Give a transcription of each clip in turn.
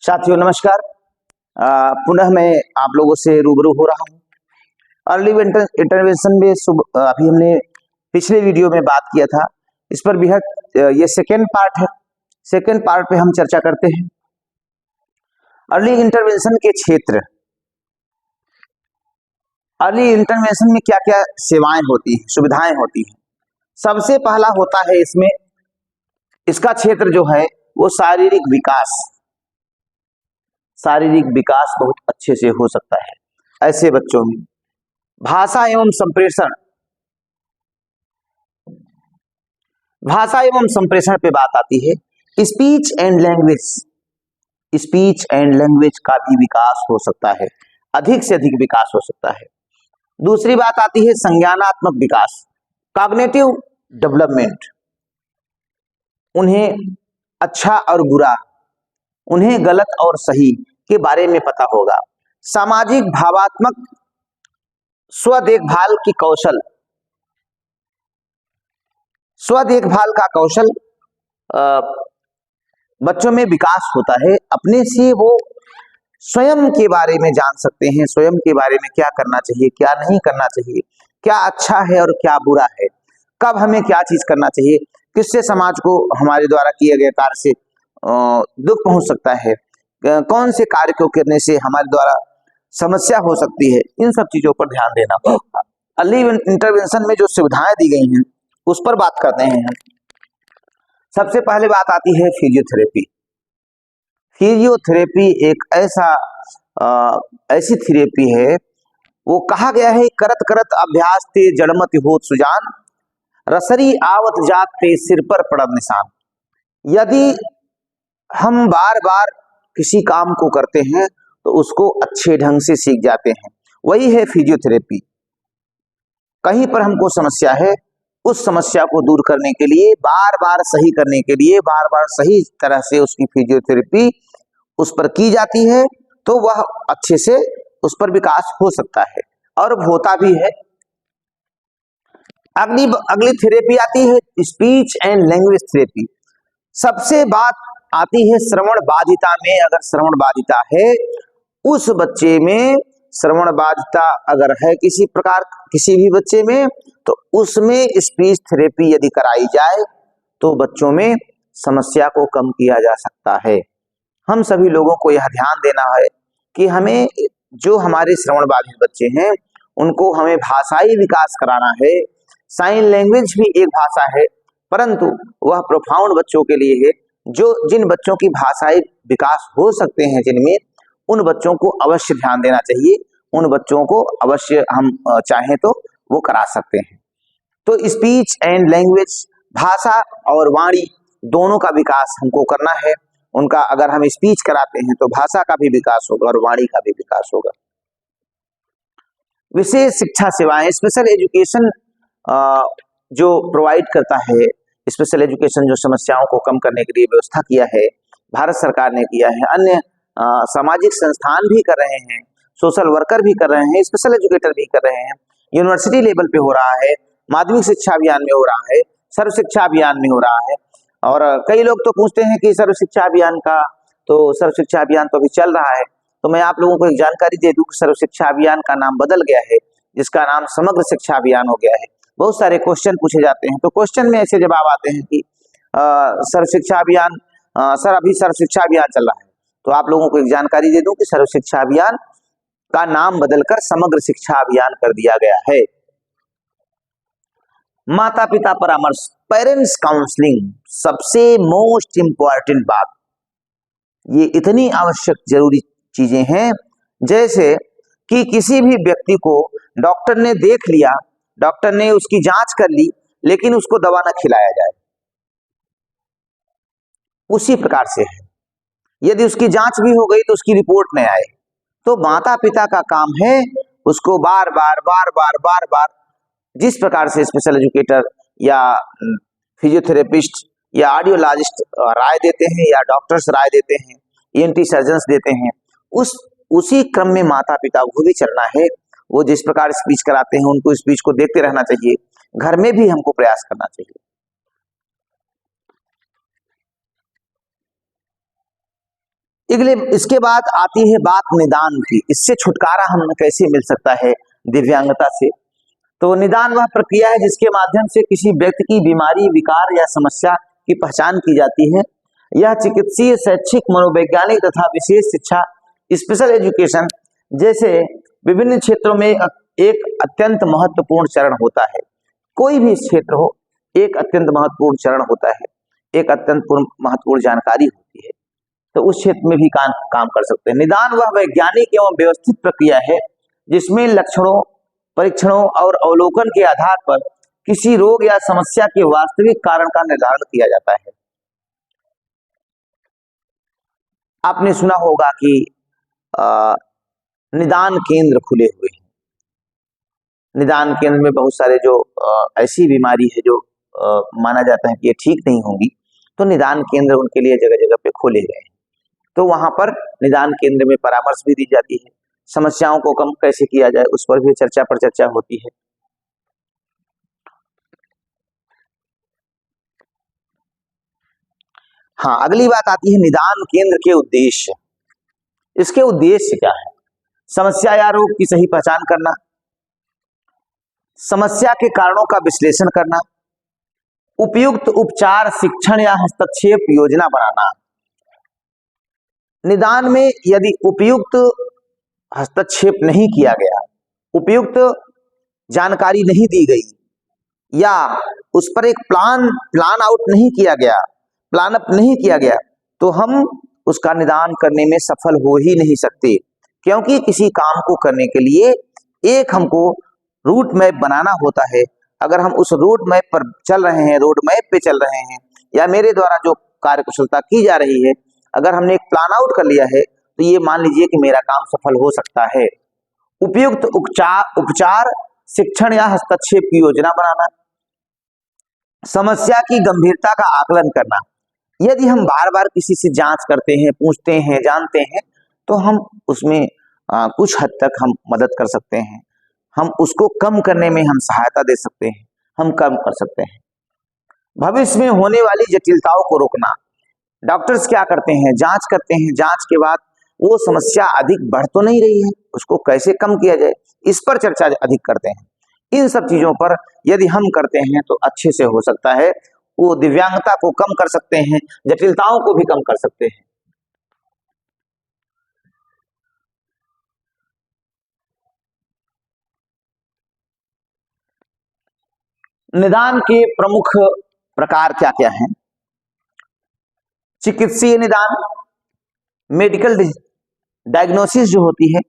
साथियों नमस्कार। पुनः मैं आप लोगों से रूबरू हो रहा हूं। अर्ली इंटरवेंशन में अभी हमने पिछले वीडियो में बात किया था। इस पर बेहद ये सेकेंड पार्ट है। सेकेंड पार्ट पे हम चर्चा करते हैं अर्ली इंटरवेंशन के क्षेत्र। अर्ली इंटरवेंशन में क्या क्या सेवाएं होती हैं, सुविधाएं होती हैं। सबसे पहला होता है इसमें, इसका क्षेत्र जो है वो शारीरिक विकास। शारीरिक विकास बहुत अच्छे से हो सकता है ऐसे बच्चों में। भाषा एवं संप्रेषण, भाषा एवं संप्रेषण पे बात आती है। Speech and language, speech and language का भी विकास हो सकता है, अधिक से अधिक विकास हो सकता है। दूसरी बात आती है संज्ञानात्मक विकास, कॉग्निटिव डेवलपमेंट। उन्हें अच्छा और बुरा, उन्हें गलत और सही के बारे में पता होगा। सामाजिक भावात्मक स्व देखभाल की कौशल, स्व देखभाल का कौशल बच्चों में विकास होता है। अपने से वो स्वयं के बारे में जान सकते हैं, स्वयं के बारे में क्या करना चाहिए, क्या नहीं करना चाहिए, क्या अच्छा है और क्या बुरा है, कब हमें क्या चीज करना चाहिए, किससे समाज को हमारे द्वारा किए गए कार्य से दुख पहुंच सकता है, कौन से कार्य को करने से हमारे द्वारा समस्या हो सकती है। इन सब चीजों पर ध्यान देना। अर्ली इंटरवेंशन में जो सुविधाएं दी गई हैं उस पर बात करते हैं हम। सबसे पहले बात आती है फिजियोथेरेपी। फिजियोथेरेपी एक ऐसी थेरेपी है, वो कहा गया है करत करत अभ्यास ते जड़मति होत सुजान, रसरी आवत जात ते सिर पर पड़त निशान। यदि हम बार बार किसी काम को करते हैं तो उसको अच्छे ढंग से सीख जाते हैं, वही है फिजियोथेरेपी। कहीं पर हमको समस्या है, उस समस्या को दूर करने के लिए, बार बार सही करने के लिए, बार बार सही तरह से उसकी फिजियोथेरेपी उस पर की जाती है, तो वह अच्छे से उस पर विकास हो सकता है और होता भी है। अगली थेरेपी आती है स्पीच एंड लैंग्वेज थेरेपी। सबसे बात आती है श्रवण बाधिता में। अगर श्रवण बाधिता है, उस बच्चे में श्रवण बाधिता अगर है किसी प्रकार, किसी भी बच्चे में, तो उसमें स्पीच थेरेपी यदि कराई जाए तो बच्चों में समस्या को कम किया जा सकता है। हम सभी लोगों को यह ध्यान देना है कि हमें जो हमारे श्रवण बाधित बच्चे हैं उनको हमें भाषाई विकास कराना है। साइन लैंग्वेज भी एक भाषा है, परंतु वह प्रोफाउंड बच्चों के लिए है। जिन बच्चों की भाषाई विकास हो सकते हैं जिनमें, उन बच्चों को अवश्य ध्यान देना चाहिए। उन बच्चों को अवश्य हम चाहें तो वो करा सकते हैं। तो स्पीच एंड लैंग्वेज, भाषा और वाणी दोनों का विकास हमको करना है। उनका अगर हम स्पीच कराते हैं तो भाषा का भी विकास होगा और वाणी का भी विकास होगा। विशेष शिक्षा सेवाएं, स्पेशल एजुकेशन जो प्रोवाइड करता है, स्पेशल एजुकेशन जो समस्याओं को कम करने के लिए व्यवस्था किया है, भारत सरकार ने किया है। अन्य सामाजिक संस्थान भी कर रहे हैं, सोशल वर्कर भी कर रहे हैं, स्पेशल एजुकेटर भी कर रहे हैं। यूनिवर्सिटी लेवल पे हो रहा है, माध्यमिक शिक्षा अभियान में हो रहा है, सर्व शिक्षा अभियान में हो रहा है। और कई लोग तो पूछते हैं कि सर्व शिक्षा अभियान तो अभी चल रहा है। तो मैं आप लोगों को एक जानकारी दे दूं कि सर्व शिक्षा अभियान का नाम बदल गया है, जिसका नाम समग्र शिक्षा अभियान हो गया है। बहुत सारे क्वेश्चन पूछे जाते हैं, तो क्वेश्चन में ऐसे जवाब आते हैं कि सर्व शिक्षा अभियान, सर अभी सर्व शिक्षा अभियान चल रहा है। तो आप लोगों को एक जानकारी दे दूं कि सर्व शिक्षा अभियान का नाम बदलकर समग्र शिक्षा अभियान कर दिया गया है। माता पिता परामर्श, पेरेंट्स काउंसलिंग, सबसे मोस्ट इंपॉर्टेंट बात। ये इतनी आवश्यक जरूरी चीजें हैं, जैसे कि किसी भी व्यक्ति को डॉक्टर ने देख लिया, डॉक्टर ने उसकी जांच कर ली, लेकिन उसको दवा न खिलाया जाए, उसी प्रकार से है। यदि उसकी जांच भी हो गई तो उसकी रिपोर्ट नहीं आए, तो माता पिता का काम है उसको बार बार जिस प्रकार से स्पेशल एजुकेटर या फिजियोथेरेपिस्ट या ऑडियोलॉजिस्ट राय देते हैं या डॉक्टर्स राय देते हैं, ईएनटी सर्जन्स देते हैं, उसी क्रम में माता पिता को भी चलना है। वो जिस प्रकार स्पीच कराते हैं उनको स्पीच को देखते रहना चाहिए। घर में भी हमको प्रयास करना चाहिए। इसके बाद आती है बात निदान की। इससे छुटकारा हम कैसे मिल सकता है दिव्यांगता से? तो निदान वह प्रक्रिया है जिसके माध्यम से किसी व्यक्ति की बीमारी, विकार या समस्या की पहचान की जाती है। यह चिकित्सीय, शैक्षिक, मनोवैज्ञानिक तथा विशेष शिक्षा, स्पेशल एजुकेशन जैसे विभिन्न क्षेत्रों में एक अत्यंत महत्वपूर्ण चरण होता है। कोई भी क्षेत्र हो, एक अत्यंत महत्वपूर्ण चरण होता है, एक अत्यंत महत्वपूर्ण जानकारी होती है, तो उस क्षेत्र में भी काम कर सकते हैं। निदान वह वैज्ञानिक एवं व्यवस्थित प्रक्रिया है जिसमें लक्षणों, परीक्षणों और अवलोकन के आधार पर किसी रोग या समस्या के वास्तविक कारण का निर्धारण किया जाता है। आपने सुना होगा कि निदान केंद्र खुले हुए हैं। निदान केंद्र में बहुत सारे जो ऐसी बीमारी है जो माना जाता है कि ये ठीक नहीं होगी, तो निदान केंद्र उनके लिए जगह जगह पे खोले गए हैं। तो वहां पर निदान केंद्र में परामर्श भी दी जाती है, समस्याओं को कम कैसे किया जाए उस पर भी चर्चा होती है। हाँ, अगली बात आती है निदान केंद्र के उद्देश्य। इसके उद्देश्य क्या है? समस्या या रोग की सही पहचान करना, समस्या के कारणों का विश्लेषण करना, उपयुक्त उपचार, शिक्षण या हस्तक्षेप योजना बनाना। निदान में यदि उपयुक्त हस्तक्षेप नहीं किया गया, उपयुक्त जानकारी नहीं दी गई या उस पर एक प्लान आउट नहीं किया गया, प्लान अप नहीं किया गया, तो हम उसका निदान करने में सफल हो ही नहीं सकते। क्योंकि किसी काम को करने के लिए एक हमको रूट मैप बनाना होता है। अगर हम उस रूट मैप पर चल रहे हैं, रोड मैप पे चल रहे हैं, या मेरे द्वारा जो कार्यकुशलता की जा रही है, अगर हमने एक प्लान आउट कर लिया है, तो ये मान लीजिए कि मेरा काम सफल हो सकता है। उपयुक्त उपचार, शिक्षण या हस्तक्षेप की योजना बनाना, समस्या की गंभीरता का आकलन करना। यदि हम बार बार किसी से जांच करते हैं, पूछते हैं, जानते हैं, तो हम उसमें कुछ हद तक हम मदद कर सकते हैं। हम उसको कम करने में हम सहायता दे सकते हैं, हम कम कर सकते हैं। भविष्य में होने वाली जटिलताओं को रोकना। डॉक्टर्स क्या करते हैं? जांच करते हैं, जांच के बाद वो समस्या अधिक बढ़ तो नहीं रही है, उसको कैसे कम किया जाए, इस पर चर्चा अधिक करते हैं। इन सब चीजों पर यदि हम करते हैं तो अच्छे से हो सकता है। वो दिव्यांगता को कम कर सकते हैं, जटिलताओं को भी कम कर सकते हैं। निदान के प्रमुख प्रकार क्या क्या हैं? चिकित्सीय निदान, मेडिकल डायग्नोसिस जो होती है,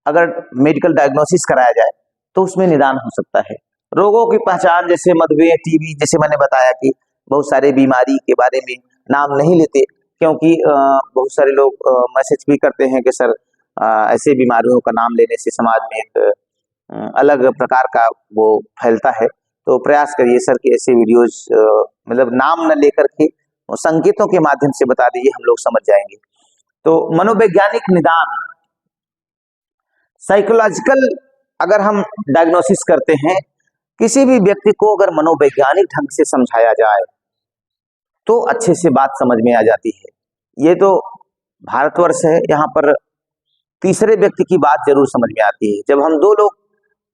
अगर मेडिकल डायग्नोसिस कराया जाए तो उसमें निदान हो सकता है। रोगों की पहचान जैसे मधुमेह, टीबी, जैसे मैंने बताया कि बहुत सारे बीमारी के बारे में नाम नहीं लेते, क्योंकि बहुत सारे लोग मैसेज भी करते हैं कि सर ऐसे बीमारियों का नाम लेने से समाज में एक अलग प्रकार का वो फैलता है। तो प्रयास करिए सर कि ऐसे वीडियोज मतलब नाम न लेकर के संकेतों के माध्यम से बता दीजिए, हम लोग समझ जाएंगे। तो मनोवैज्ञानिक निदान, साइकोलॉजिकल, अगर हम डायग्नोसिस करते हैं किसी भी व्यक्ति को, अगर मनोवैज्ञानिक ढंग से समझाया जाए तो अच्छे से बात समझ में आ जाती है। ये तो भारतवर्ष है, यहाँ पर तीसरे व्यक्ति की बात जरूर समझ में आती है। जब हम दो लोग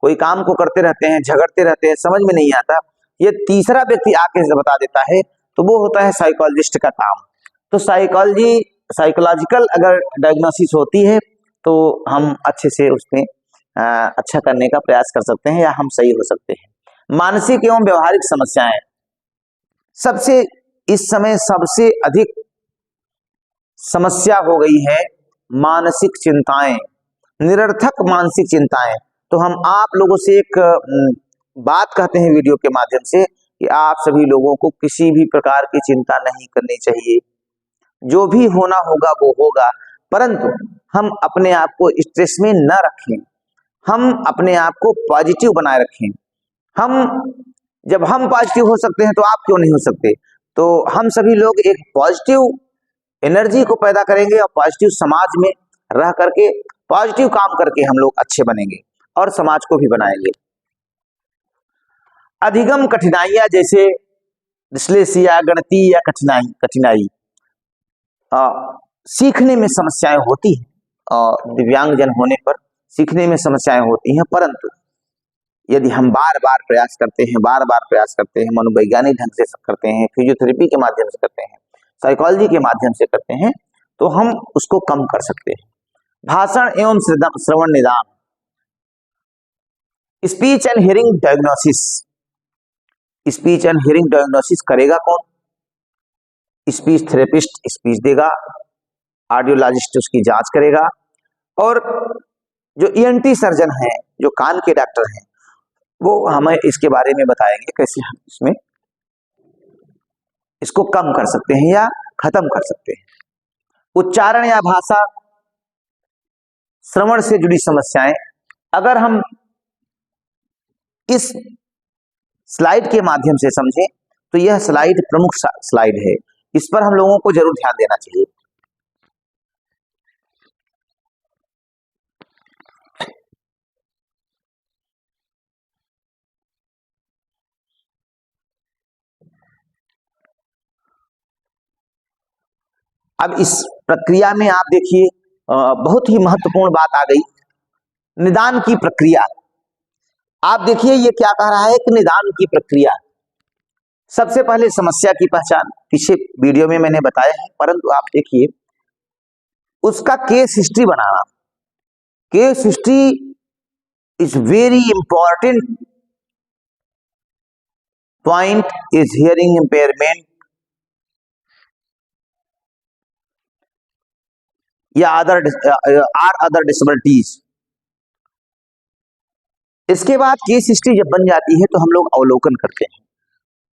कोई काम को करते रहते हैं, झगड़ते रहते हैं, समझ में नहीं आता, ये तीसरा व्यक्ति आके बता देता है, तो वो होता है साइकोलॉजिस्ट का काम। तो साइकोलॉजिकल अगर डायग्नोसिस होती है तो हम अच्छे से उसमें अच्छा करने का प्रयास कर सकते हैं या हम सही हो सकते हैं। मानसिक एवं व्यवहारिक समस्याएं, सबसे इस समय सबसे अधिक समस्या हो गई है मानसिक चिंताएं, निरर्थक मानसिक चिंताएं। तो हम आप लोगों से एक बात कहते हैं वीडियो के माध्यम से कि आप सभी लोगों को किसी भी प्रकार की चिंता नहीं करनी चाहिए। जो भी होना होगा वो होगा, परंतु हम अपने आप को स्ट्रेस में न रखें, हम अपने आप को पॉजिटिव बनाए रखें। जब हम पॉजिटिव हो सकते हैं तो आप क्यों नहीं हो सकते? तो हम सभी लोग एक पॉजिटिव एनर्जी को पैदा करेंगे और पॉजिटिव समाज में रह करके पॉजिटिव काम करके हम लोग अच्छे बनेंगे और समाज को भी बनाएंगे। अधिगम कठिनाइयां जैसे डिस्लेक्सिया, गणितीय या कठिनाई सीखने में समस्याएं होती हैं और दिव्यांगजन होने पर सीखने में समस्याएं होती हैं, परंतु यदि हम बार बार प्रयास करते हैं, मनोवैज्ञानिक ढंग से करते हैं, फिजियोथेरेपी के माध्यम से करते हैं, साइकोलॉजी के माध्यम से करते हैं, तो हम उसको कम कर सकते हैं। भाषण एवं श्रवण निदान, speech and hearing diagnosis. Speech and hearing diagnosis करेगा कौन? स्पीच थेरेपिस्ट स्पीच देगा, ऑडियोलॉजिस्ट उसकी जांच करेगा, और जो ईएनटी सर्जन हैं, जो कान के डॉक्टर हैं, वो हमें इसके बारे में बताएंगे कैसे हम इसमें इसको कम कर सकते हैं या खत्म कर सकते हैं। उच्चारण या भाषा श्रवण से जुड़ी समस्याएं, अगर हम इस स्लाइड के माध्यम से समझें तो यह स्लाइड प्रमुख स्लाइड है, इस पर हम लोगों को जरूर ध्यान देना चाहिए। अब इस प्रक्रिया में आप देखिए बहुत ही महत्वपूर्ण बात आ गई, निदान की प्रक्रिया। आप देखिए ये क्या कह रहा है कि निदान की प्रक्रिया, सबसे पहले समस्या की पहचान, पीछे वीडियो में मैंने बताया है, परंतु आप देखिए उसका case history banana. Case history is very important point is hearing impairment या अदर डिसेबिलिटीज। इसके बाद केस हिस्ट्री जब बन जाती है तो हम लोग अवलोकन करते हैं,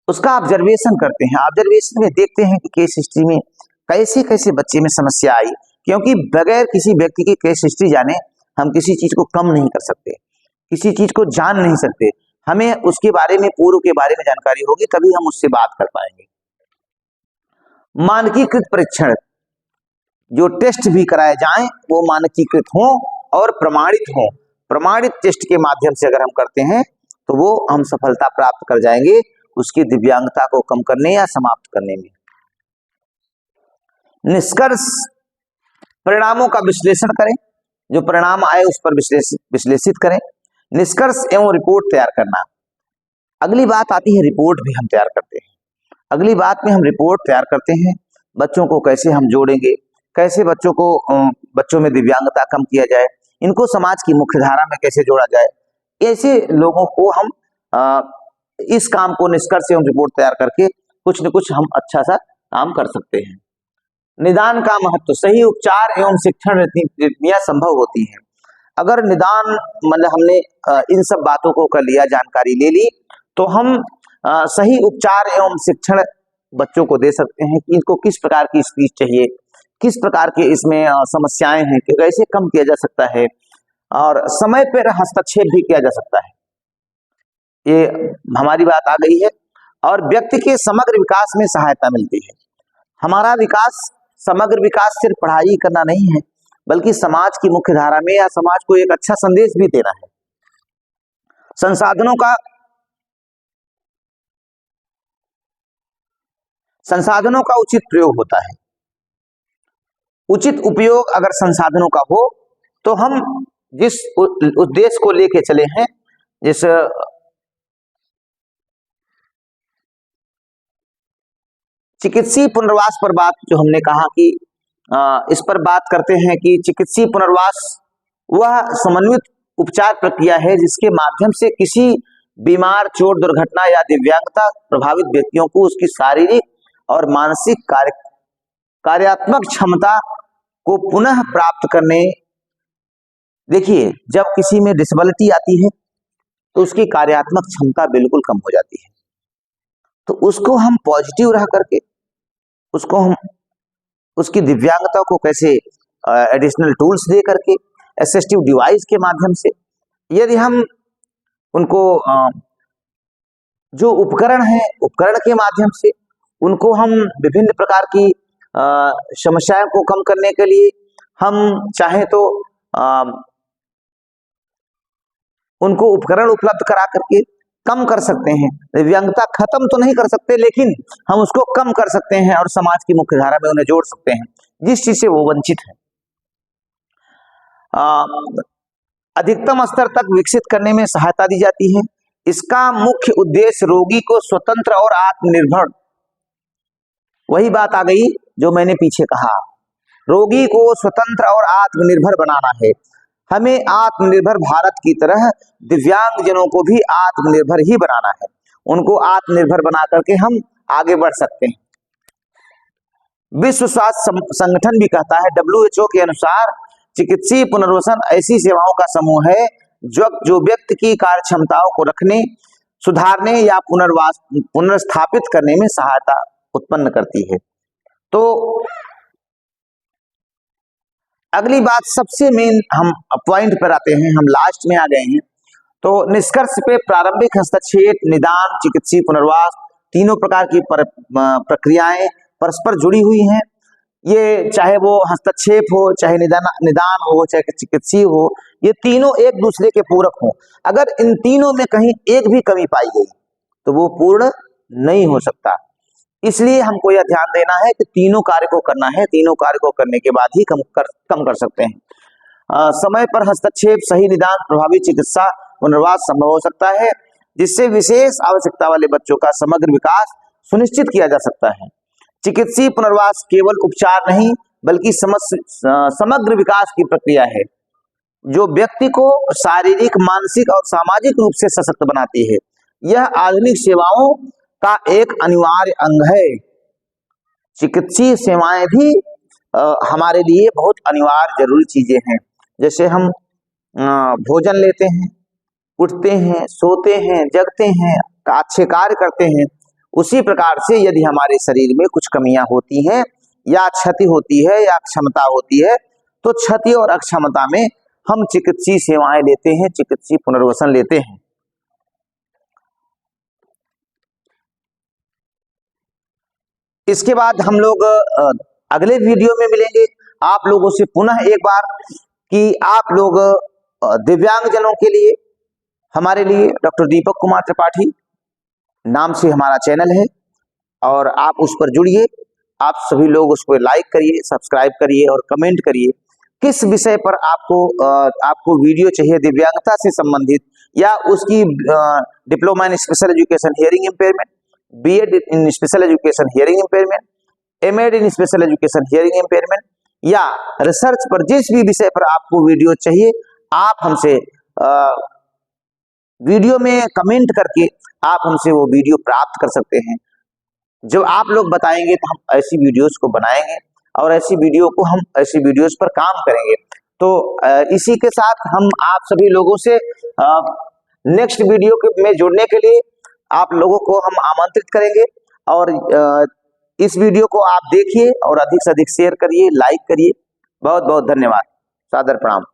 उसका ऑब्जर्वेशन करते हैं। ऑब्जर्वेशन में देखते हैं कि केस हिस्ट्री में कैसे कैसे बच्चे में समस्या आई, क्योंकि बगैर किसी व्यक्ति की केस हिस्ट्री जाने हम किसी चीज को कम नहीं कर सकते, किसी चीज को जान नहीं सकते। हमें उसके बारे में, पूर्व के बारे में जानकारी होगी, तभी हम उससे बात कर पाएंगे। मानकीकृत परीक्षण, जो टेस्ट भी कराए जाएं वो मानकीकृत हों और प्रमाणित हों। प्रमाणित टेस्ट के माध्यम से अगर हम करते हैं तो वो हम सफलता प्राप्त कर जाएंगे उसकी दिव्यांगता को कम करने या समाप्त करने में। निष्कर्ष, परिणामों का विश्लेषण करें, जो परिणाम आए उस पर विश्लेषित करें। निष्कर्ष एवं रिपोर्ट तैयार करना। अगली बात आती है रिपोर्ट भी हम तैयार करते हैं। अगली बात में हम रिपोर्ट तैयार करते हैं, बच्चों को कैसे हम जोड़ेंगे, कैसे बच्चों में दिव्यांगता कम किया जाए, इनको समाज की मुख्य धारा में कैसे जोड़ा जाए, ऐसे लोगों को हम इस काम को निष्कर्ष एवं रिपोर्ट तैयार करके कुछ न कुछ हम अच्छा सा काम कर सकते हैं। निदान का महत्व, सही उपचार एवं शिक्षण रणनीतियां संभव होती हैं। अगर निदान मतलब हमने इन सब बातों को कर लिया, जानकारी ले ली, तो हम सही उपचार एवं शिक्षण बच्चों को दे सकते हैं कि इनको किस प्रकार की स्पीच चाहिए, किस प्रकार के इसमें समस्याएं हैं कि कैसे कम किया जा सकता है, और समय पर हस्तक्षेप भी किया जा सकता है। ये हमारी बात आ गई है। और व्यक्ति के समग्र विकास में सहायता मिलती है। हमारा विकास, समग्र विकास सिर्फ पढ़ाई करना नहीं है, बल्कि समाज की मुख्य धारा में या समाज को एक अच्छा संदेश भी देना है। संसाधनों का उचित प्रयोग होता है। उचित उपयोग अगर संसाधनों का हो तो हम जिस उद्देश्य को लेके चले हैं, जिस चिकित्सीय पुनर्वास पर बात जो हमने कहा कि इस पर बात करते हैं कि चिकित्सीय पुनर्वास वह समन्वित उपचार प्रक्रिया है जिसके माध्यम से किसी बीमार, चोट, दुर्घटना या दिव्यांगता प्रभावित व्यक्तियों को उसकी शारीरिक और मानसिक कार्यात्मक क्षमता को पुनः प्राप्त करने। देखिए, जब किसी में डिसेबिलिटी आती है तो उसकी कार्यात्मक क्षमता बिल्कुल कम हो जाती है, तो उसको हम पॉजिटिव रह करके उसको हम उसकी दिव्यांगता को कैसे एडिशनल टूल्स दे करके, असिस्टिव डिवाइस के माध्यम से, यदि हम उनको जो उपकरण है, उपकरण के माध्यम से उनको हम विभिन्न प्रकार की समस्याओं को कम करने के लिए हम चाहें तो उनको उपकरण उपलब्ध करा करके कम कर सकते हैं। दिव्यांगता खत्म तो नहीं कर सकते, लेकिन हम उसको कम कर सकते हैं और समाज की मुख्य धारा में उन्हें जोड़ सकते हैं। जिस चीज से वो वंचित है। अधिकतम स्तर तक विकसित करने में सहायता दी जाती है। इसका मुख्य उद्देश्य रोगी को स्वतंत्र और आत्मनिर्भर, वही बात आ गई जो मैंने पीछे कहा, रोगी को स्वतंत्र और आत्मनिर्भर बनाना है। हमें आत्मनिर्भर भारत की तरह दिव्यांगजनों को भी आत्मनिर्भर ही बनाना है। उनको आत्मनिर्भर बना करके हम आगे बढ़ सकते हैं। विश्व स्वास्थ्य संगठन भी कहता है, WHO के अनुसार चिकित्सीय पुनर्वसन ऐसी सेवाओं का समूह है जो व्यक्ति की कार्य क्षमताओं को रखने, सुधारने या पुनर्स्थापित करने में सहायता उत्पन्न करती है। तो अगली बात, सबसे मेन हम पॉइंट पर आते हैं, हम लास्ट में आ गए हैं। तो निष्कर्ष पे प्रारंभिक हस्तक्षेप, निदान, चिकित्सीय पुनर्वास, तीनों प्रकार की प्रक्रियाएं परस्पर जुड़ी हुई हैं। ये चाहे वो हस्तक्षेप हो, चाहे निदान हो, चाहे चिकित्सीय हो, ये तीनों एक दूसरे के पूरक हो। अगर इन तीनों में कहीं एक भी कमी पाई गई तो वो पूर्ण नहीं हो सकता। इसलिए हमको यह ध्यान देना है कि तीनों कार्य को करना है, तीनों कार्य को करने के बाद ही कम कर सकते हैं। समय पर हस्तक्षेप, सही निदान, प्रभावी चिकित्सा पुनर्वास संभव हो सकता है, जिससे विशेष आवश्यकता वाले बच्चों का समग्र विकास सुनिश्चित किया जा सकता है। चिकित्सीय पुनर्वास केवल उपचार नहीं बल्कि समग्र विकास की प्रक्रिया है, जो व्यक्ति को शारीरिक, मानसिक और सामाजिक रूप से सशक्त बनाती है। यह आधुनिक सेवाओं का एक अनिवार्य अंग है। चिकित्सीय सेवाएं भी हमारे लिए बहुत अनिवार्य जरूरी चीजें हैं। जैसे हम भोजन लेते हैं, उठते हैं, सोते हैं, जगते हैं, अच्छे कार्य करते हैं, उसी प्रकार से यदि हमारे शरीर में कुछ कमियां होती हैं या क्षति होती है या अक्षमता होती है, तो क्षति और अक्षमता में हम चिकित्सीय सेवाएं लेते हैं, चिकित्सीय पुनर्वसन लेते हैं। इसके बाद हम लोग अगले वीडियो में मिलेंगे। आप लोगों से पुनः एक बार कि आप लोग दिव्यांगजनों के लिए, हमारे लिए डॉक्टर दीपक कुमार त्रिपाठी नाम से हमारा चैनल है और आप उस पर जुड़िए। आप सभी लोग उसको लाइक करिए, सब्सक्राइब करिए और कमेंट करिए किस विषय पर आपको वीडियो चाहिए, दिव्यांगता से संबंधित या उसकी diploma in special education hearing impairment, BEd in special education hearing impairment, MAd in special education hearing impairment या रिसर्च पर, जिस भी विषय पर आपको वीडियो चाहिए, आप हमसे वीडियो में कमेंट करके आप हमसे वो वीडियो प्राप्त कर सकते हैं। जब आप लोग बताएंगे तो हम ऐसी वीडियोस को बनाएंगे और ऐसी वीडियोस पर काम करेंगे। तो इसी के साथ हम आप सभी लोगों से नेक्स्ट वीडियो में जुड़ने के लिए आप लोगों को हम आमंत्रित करेंगे और इस वीडियो को आप देखिए और अधिक से अधिक शेयर करिए, लाइक करिए। बहुत बहुत धन्यवाद, सादर प्रणाम।